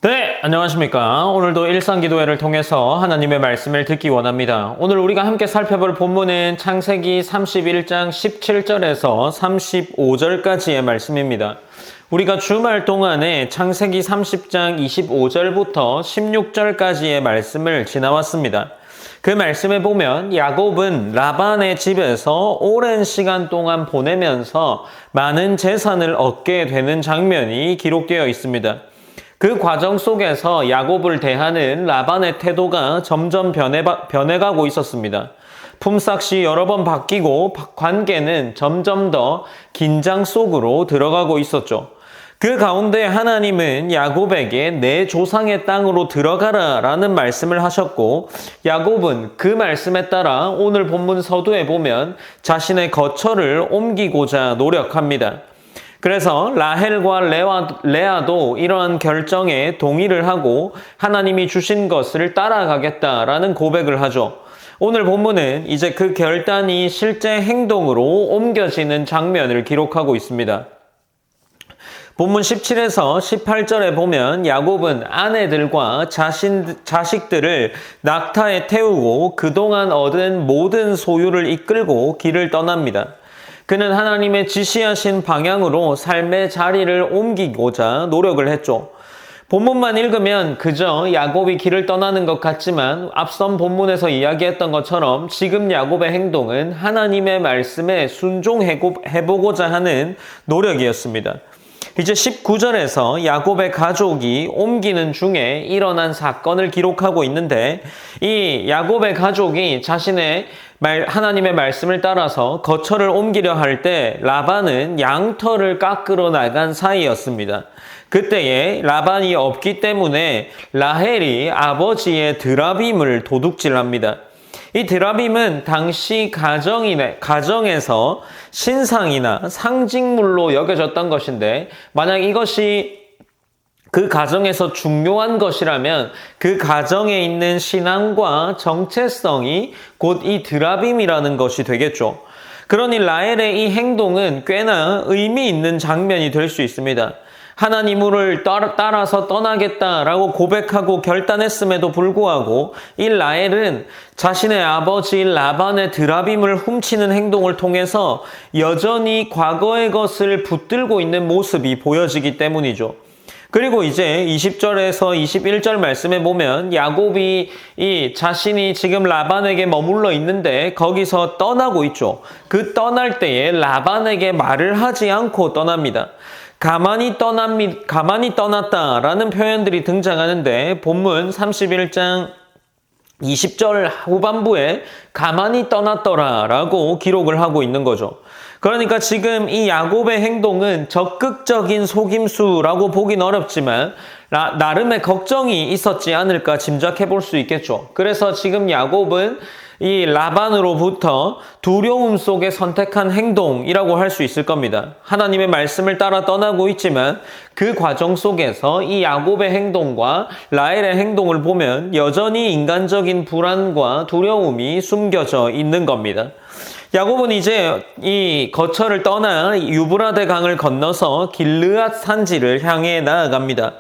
네, 안녕하십니까. 오늘도 일상기도회를 통해서 하나님의 말씀을 듣기 원합니다. 오늘 우리가 함께 살펴볼 본문은 창세기 31장 17절에서 35절까지의 말씀입니다. 우리가 주말 동안에 창세기 30장 25절부터 16절까지의 말씀을 지나왔습니다. 그 말씀에 보면 야곱은 라반의 집에서 오랜 시간 동안 보내면서 많은 재산을 얻게 되는 장면이 기록되어 있습니다. 그 과정 속에서 야곱을 대하는 라반의 태도가 점점 변해가고 있었습니다. 품삯이 여러 번 바뀌고 관계는 점점 더 긴장 속으로 들어가고 있었죠. 그 가운데 하나님은 야곱에게 내 조상의 땅으로 들어가라 라는 말씀을 하셨고, 야곱은 그 말씀에 따라 오늘 본문 서두에 보면 자신의 거처를 옮기고자 노력합니다. 그래서 라헬과 레아도 이러한 결정에 동의를 하고 하나님이 주신 것을 따라가겠다라는 고백을 하죠. 오늘 본문은 이제 그 결단이 실제 행동으로 옮겨지는 장면을 기록하고 있습니다. 본문 17에서 18절에 보면 야곱은 아내들과 자식들을 낙타에 태우고 그동안 얻은 모든 소유를 이끌고 길을 떠납니다. 그는 하나님의 지시하신 방향으로 삶의 자리를 옮기고자 노력을 했죠. 본문만 읽으면 그저 야곱이 길을 떠나는 것 같지만 앞선 본문에서 이야기했던 것처럼 지금 야곱의 행동은 하나님의 말씀에 순종해보고자 하는 노력이었습니다. 이제 19절에서 야곱의 가족이 옮기는 중에 일어난 사건을 기록하고 있는데, 이 야곱의 가족이 자신의 하나님의 말씀을 따라서 거처를 옮기려 할 때 라반은 양털을 깎으러 나간 사이였습니다. 그때에 라반이 없기 때문에 라헬이 아버지의 드라빔을 도둑질합니다. 이 드라빔은 당시 가정에서 신상이나 상징물로 여겨졌던 것인데, 만약 이것이 그 가정에서 중요한 것이라면 그 가정에 있는 신앙과 정체성이 곧 이 드라빔이라는 것이 되겠죠. 그러니 라헬의 이 행동은 꽤나 의미 있는 장면이 될 수 있습니다. 하나님을 따라서 떠나겠다라고 고백하고 결단했음에도 불구하고 이 라헬은 자신의 아버지 라반의 드라빔을 훔치는 행동을 통해서 여전히 과거의 것을 붙들고 있는 모습이 보여지기 때문이죠. 그리고 이제 20절에서 21절 말씀에 보면 야곱이 자신이 지금 라반에게 머물러 있는데 거기서 떠나고 있죠. 그 떠날 때에 라반에게 말을 하지 않고 떠납니다. 가만히 떠났다라는 표현들이 등장하는데 본문 31장 20절 후반부에 가만히 떠났더라라고 기록을 하고 있는 거죠. 그러니까 지금 이 야곱의 행동은 적극적인 속임수라고 보긴 어렵지만 나름의 걱정이 있었지 않을까 짐작해 볼 수 있겠죠. 그래서 지금 야곱은 이 라반으로부터 두려움 속에 선택한 행동이라고 할 수 있을 겁니다. 하나님의 말씀을 따라 떠나고 있지만 그 과정 속에서 이 야곱의 행동과 라헬의 행동을 보면 여전히 인간적인 불안과 두려움이 숨겨져 있는 겁니다. 야곱은 이제 이 거처를 떠나 유브라데 강을 건너서 길르앗 산지를 향해 나아갑니다.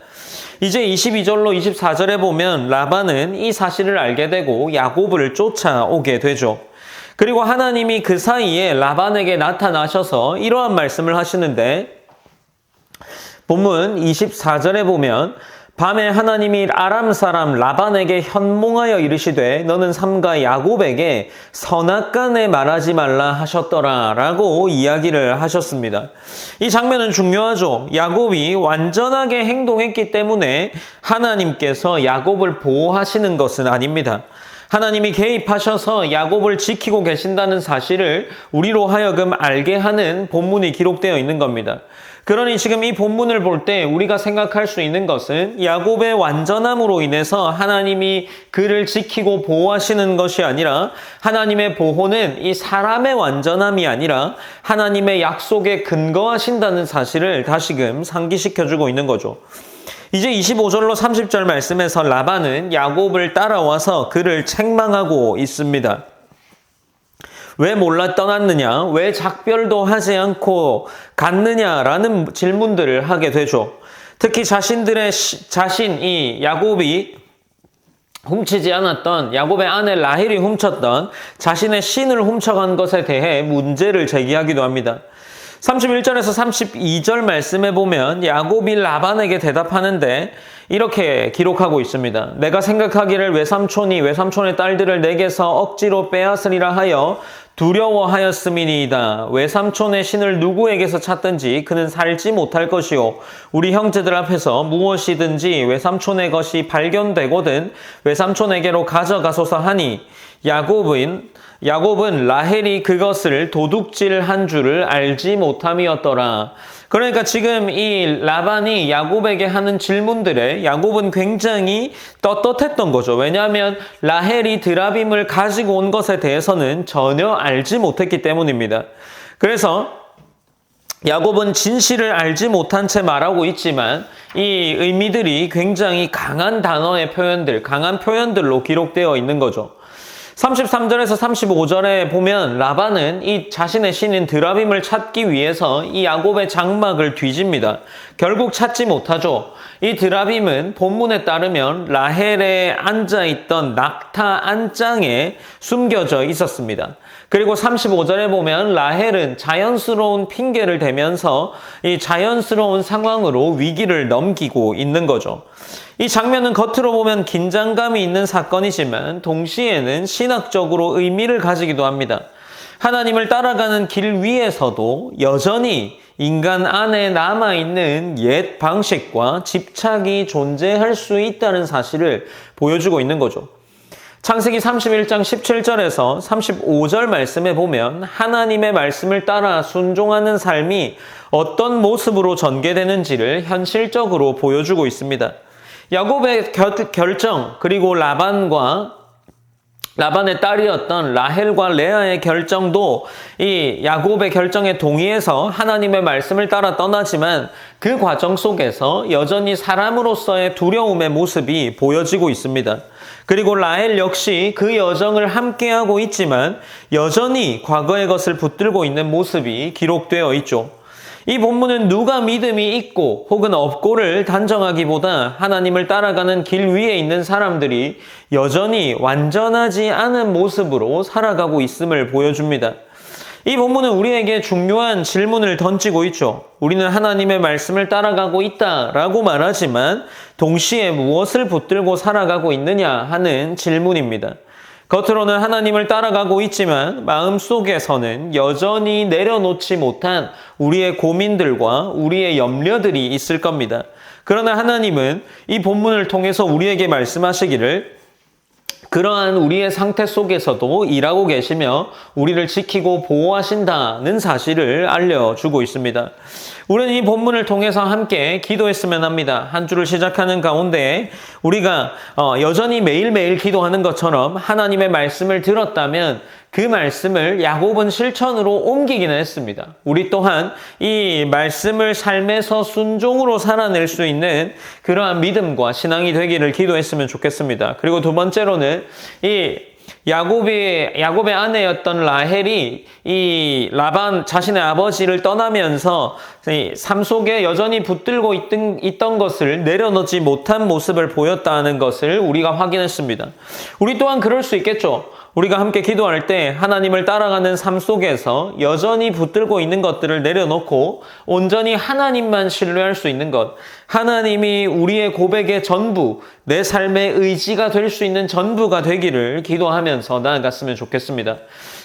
이제 22절로 24절에 보면 라반은 이 사실을 알게 되고 야곱을 쫓아오게 되죠. 그리고 하나님이 그 사이에 라반에게 나타나셔서 이러한 말씀을 하시는데, 본문 24절에 보면 밤에 하나님이 아람 사람 라반에게 현몽하여 이르시되 너는 삼가 야곱에게 선악간에 말하지 말라 하셨더라 라고 이야기를 하셨습니다. 이 장면은 중요하죠. 야곱이 완전하게 행동했기 때문에 하나님께서 야곱을 보호하시는 것은 아닙니다. 하나님이 개입하셔서 야곱을 지키고 계신다는 사실을 우리로 하여금 알게 하는 본문이 기록되어 있는 겁니다. 그러니 지금 이 본문을 볼 때 우리가 생각할 수 있는 것은 야곱의 완전함으로 인해서 하나님이 그를 지키고 보호하시는 것이 아니라, 하나님의 보호는 이 사람의 완전함이 아니라 하나님의 약속에 근거하신다는 사실을 다시금 상기시켜주고 있는 거죠. 이제 25절로 30절 말씀에서 라반은 야곱을 따라와서 그를 책망하고 있습니다. 왜 몰라 떠났느냐? 왜 작별도 하지 않고 갔느냐라는 질문들을 하게 되죠. 특히 자신이 야곱이 훔치지 않았던 야곱의 아내 라헬이 훔쳤던 자신의 신을 훔쳐간 것에 대해 문제를 제기하기도 합니다. 31절에서 32절 말씀에 보면 야곱이 라반에게 대답하는데 이렇게 기록하고 있습니다. 내가 생각하기를 외삼촌이 외삼촌의 딸들을 내게서 억지로 빼앗으리라 하여 두려워하였음이니이다. 외삼촌의 신을 누구에게서 찾든지 그는 살지 못할 것이요 우리 형제들 앞에서 무엇이든지 외삼촌의 것이 발견되거든 외삼촌에게로 가져가소서 하니 야곱은 라헬이 그것을 도둑질한 줄을 알지 못함이었더라. 그러니까 지금 이 라반이 야곱에게 하는 질문들에 야곱은 굉장히 떳떳했던 거죠. 왜냐하면 라헬이 드라빔을 가지고 온 것에 대해서는 전혀 알지 못했기 때문입니다. 그래서 야곱은 진실을 알지 못한 채 말하고 있지만 이 의미들이 굉장히 강한 단어의 표현들, 강한 표현들로 기록되어 있는 거죠. 33절에서 35절에 보면 라반은 이 자신의 신인 드라빔을 찾기 위해서 이 야곱의 장막을 뒤집니다. 결국 찾지 못하죠. 이 드라빔은 본문에 따르면 라헬에 앉아있던 낙타 안장에 숨겨져 있었습니다. 그리고 35절에 보면 라헬은 자연스러운 핑계를 대면서 이 자연스러운 상황으로 위기를 넘기고 있는 거죠. 이 장면은 겉으로 보면 긴장감이 있는 사건이지만 동시에는 신학적으로 의미를 가지기도 합니다. 하나님을 따라가는 길 위에서도 여전히 인간 안에 남아있는 옛 방식과 집착이 존재할 수 있다는 사실을 보여주고 있는 거죠. 창세기 31장 17절에서 35절 말씀에 보면 하나님의 말씀을 따라 순종하는 삶이 어떤 모습으로 전개되는지를 현실적으로 보여주고 있습니다. 야곱의 결정 그리고 라반의 딸이었던 라헬과 레아의 결정도 이 야곱의 결정에 동의해서 하나님의 말씀을 따라 떠나지만 그 과정 속에서 여전히 사람으로서의 두려움의 모습이 보여지고 있습니다. 그리고 라헬 역시 그 여정을 함께하고 있지만 여전히 과거의 것을 붙들고 있는 모습이 기록되어 있죠. 이 본문은 누가 믿음이 있고 혹은 없고를 단정하기보다 하나님을 따라가는 길 위에 있는 사람들이 여전히 완전하지 않은 모습으로 살아가고 있음을 보여줍니다. 이 본문은 우리에게 중요한 질문을 던지고 있죠. 우리는 하나님의 말씀을 따라가고 있다라고 말하지만 동시에 무엇을 붙들고 살아가고 있느냐 하는 질문입니다. 겉으로는 하나님을 따라가고 있지만 마음속에서는 여전히 내려놓지 못한 우리의 고민들과 우리의 염려들이 있을 겁니다. 그러나 하나님은 이 본문을 통해서 우리에게 말씀하시기를 그러한 우리의 상태 속에서도 일하고 계시며 우리를 지키고 보호하신다는 사실을 알려주고 있습니다. 우리는 이 본문을 통해서 함께 기도했으면 합니다. 한 주를 시작하는 가운데 우리가 여전히 매일매일 기도하는 것처럼 하나님의 말씀을 들었다면 그 말씀을 야곱은 실천으로 옮기기는 했습니다. 우리 또한 이 말씀을 삶에서 순종으로 살아낼 수 있는 그러한 믿음과 신앙이 되기를 기도했으면 좋겠습니다. 그리고 두 번째로는 이 야곱의 아내였던 라헬이 이 라반 자신의 아버지를 떠나면서 삶 속에 여전히 붙들고 있던 것을 내려놓지 못한 모습을 보였다는 것을 우리가 확인했습니다. 우리 또한 그럴 수 있겠죠. 우리가 함께 기도할 때 하나님을 따라가는 삶 속에서 여전히 붙들고 있는 것들을 내려놓고 온전히 하나님만 신뢰할 수 있는 것, 하나님이 우리의 고백의 전부, 내 삶의 의지가 될 수 있는 전부가 되기를 기도하면서 나아갔으면 좋겠습니다.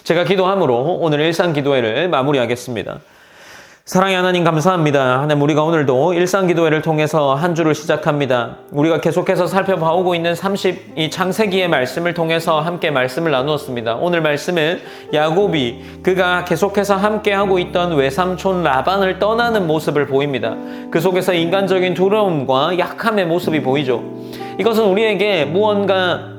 제가 기도함으로 오늘 일상기도회를 마무리하겠습니다. 사랑의 하나님 감사합니다. 하나님 우리가 오늘도 일상기도회를 통해서 한 주를 시작합니다. 우리가 계속해서 살펴봐오고 있는 이 창세기의 말씀을 통해서 함께 말씀을 나누었습니다. 오늘 말씀은 야곱이 그가 계속해서 함께하고 있던 외삼촌 라반을 떠나는 모습을 보입니다. 그 속에서 인간적인 두려움과 약함의 모습이 보이죠. 이것은 우리에게 무언가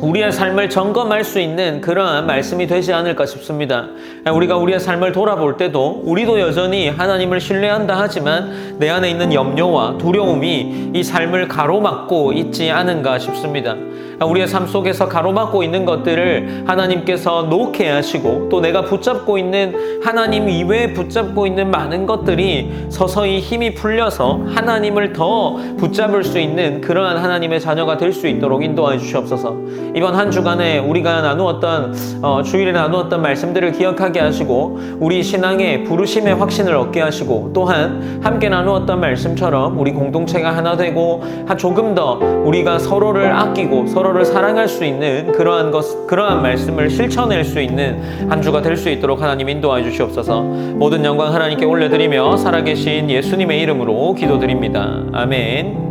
우리의 삶을 점검할 수 있는 그러한 말씀이 되지 않을까 싶습니다. 우리가 우리의 삶을 돌아볼 때도 우리도 여전히 하나님을 신뢰한다 하지만 내 안에 있는 염려와 두려움이 이 삶을 가로막고 있지 않은가 싶습니다. 우리의 삶 속에서 가로막고 있는 것들을 하나님께서 놓게 하시고 또 내가 붙잡고 있는 하나님 이외에 붙잡고 있는 많은 것들이 서서히 힘이 풀려서 하나님을 더 붙잡을 수 있는 그러한 하나님의 자녀가 될 수 있도록 인도해 주시옵소서. 이번 한 주간에 우리가 나누었던 주일에 나누었던 말씀들을 기억하게 하시고 우리 신앙의 부르심의 확신을 얻게 하시고 또한 함께 나누었던 말씀처럼 우리 공동체가 하나 되고 조금 더 우리가 서로를 아끼고 서로를 사랑할 수 있는 그러한 말씀을 실천할 수 있는 한 주가 될 수 있도록 하나님 인도해 주시옵소서. 모든 영광 하나님께 올려드리며 살아계신 예수님의 이름으로 기도드립니다. 아멘.